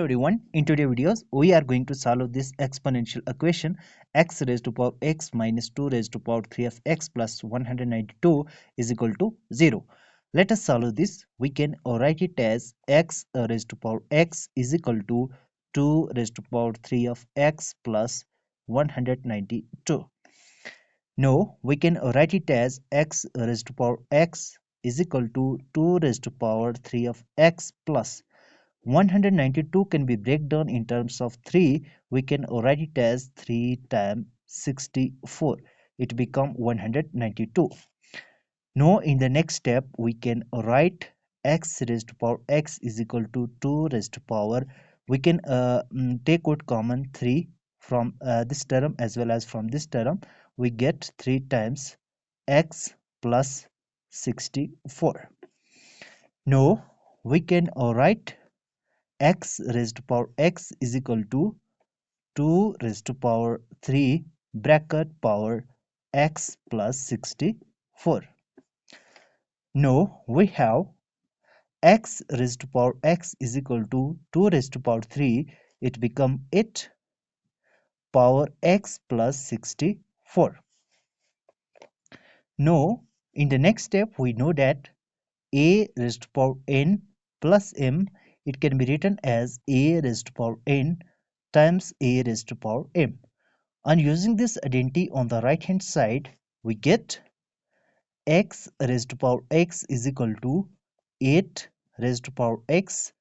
everyone, in today's videos we are going to solve this exponential equation x raised to power x minus 2 raised to power 3 of x plus 192 is equal to 0. Let us solve this. We can write it as x raised to power x is equal to 2 raised to power 3 of x plus 192. Now we can write it as x raised to power x is equal to 2 raised to power 3 of x plus 192 can be break down in terms of 3. We can write it as 3 times 64. It become 192. Now in the next step we can write x raised to power x is equal to 2 raised to power. We can take out common 3 from this term as well as from this term. We get 3 times x plus 64. Now we can write x raised to power x is equal to 2 raised to power 3 bracket power x plus 64. Now we have x raised to power x is equal to 2 raised to power 3. It become 8 power x plus 64. Now in the next step we know that a raised to power n plus m, it can be written as a raised to power n times a raised to power m. And using this identity on the right hand side, we get x raised to power x is equal to 8 raised to power x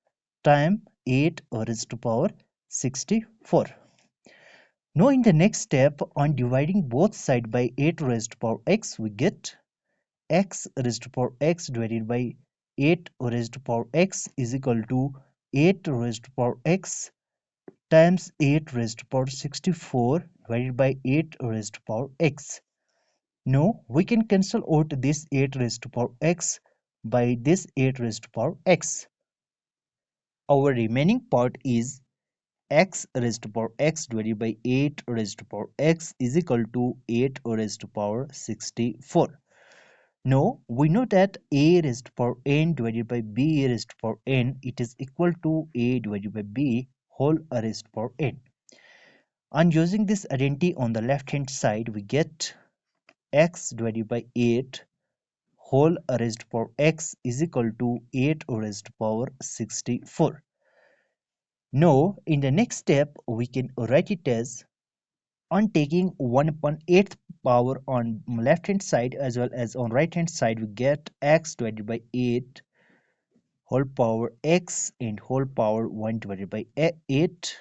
times 8 raised to power 64. Now in the next step, on dividing both sides by 8 raised to power x, we get x raised to power x divided by 8 raised to power x is equal to 8 raised to power x times 8 raised to power 64 divided by 8 raised to power x. Now we can cancel out this 8 raised to power x by this 8 raised to power x. Our remaining part is x raised to power x divided by 8 raised to power x is equal to 8 raised to power 64. Now we know that a raised to power n divided by b raised to power n, it is equal to a divided by b whole raised to power n. And using this identity on the left hand side, we get x divided by 8 whole raised to power x is equal to 8 raised to power 64. Now in the next step we can write it as, on taking 1/8 power on left hand side as well as on right hand side, we get x divided by 8 whole power x and whole power 1 divided by 8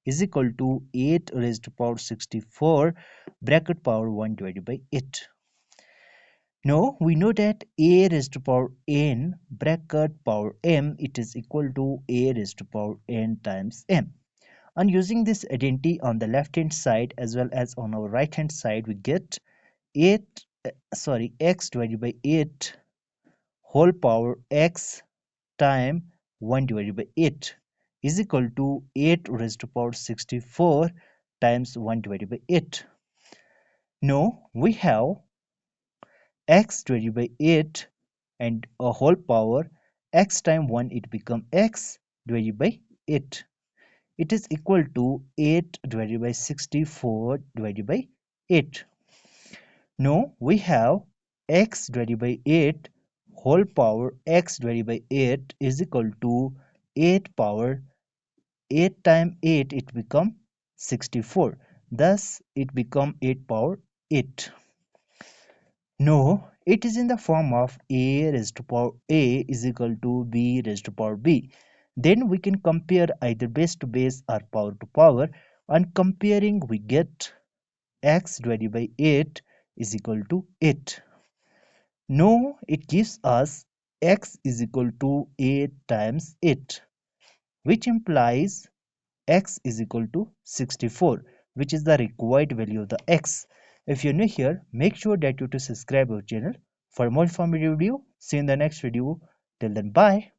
is equal to 8 raised to power 64 bracket power 1 divided by 8. Now we know that a raised to power n bracket power m, it is equal to a raised to power n times m. And using this identity on the left hand side as well as on our right hand side, we get x divided by 8 whole power x times 1 divided by 8 is equal to 8 raised to power 64 times 1 divided by 8. Now we have x divided by 8 and a whole power x times 1, it become x divided by 8. It is equal to 8 divided by 64 divided by 8. Now we have x divided by 8 whole power x divided by 8 is equal to 8 power 8 times 8, it become 64. Thus it become 8 power 8. Now it is in the form of a raised to power a is equal to b raised to power b. Then we can compare either base to base or power to power. On comparing, we get x divided by 8 is equal to 8. Now it gives us x is equal to 8 times 8, which implies x is equal to 64, which is the required value of the x. If you're new here, make sure that you to subscribe our channel for more informative video. See you in the next video. Till then, bye.